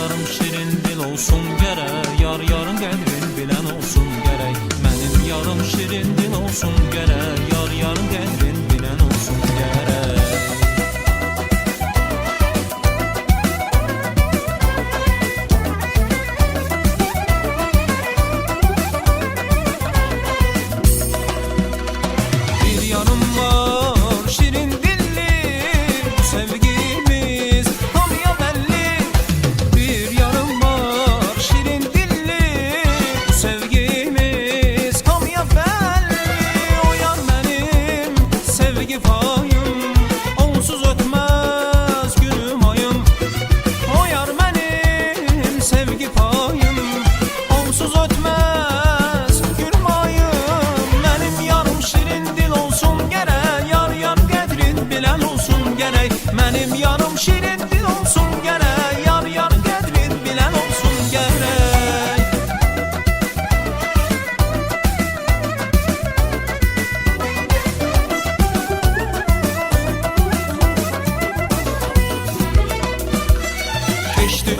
yarım şirin dil olsun gerek, yar yarın qədrin bilən olsun gerek. Mənim yarım şirin dil olsun gerek, yar yarın qədrin bilən olsun gerek. Bir yanım var şirin dilli, bu sevgimiz hamıya belli. Bir yanım var şirin dilli, bu sevgimiz hamıya belli. O yar benim sevgi payım, onsuz ötmez günüm ayım. O yar benim sevgi payım, onsuz ötmez günüm ayım. Benim yarım şirin dil olsun gerek, yar yar qədrin bilən olsun gerek. Benim yarım şirin dil olsun gerek, yar yar qədrin bilən olsun gerek. Keçdi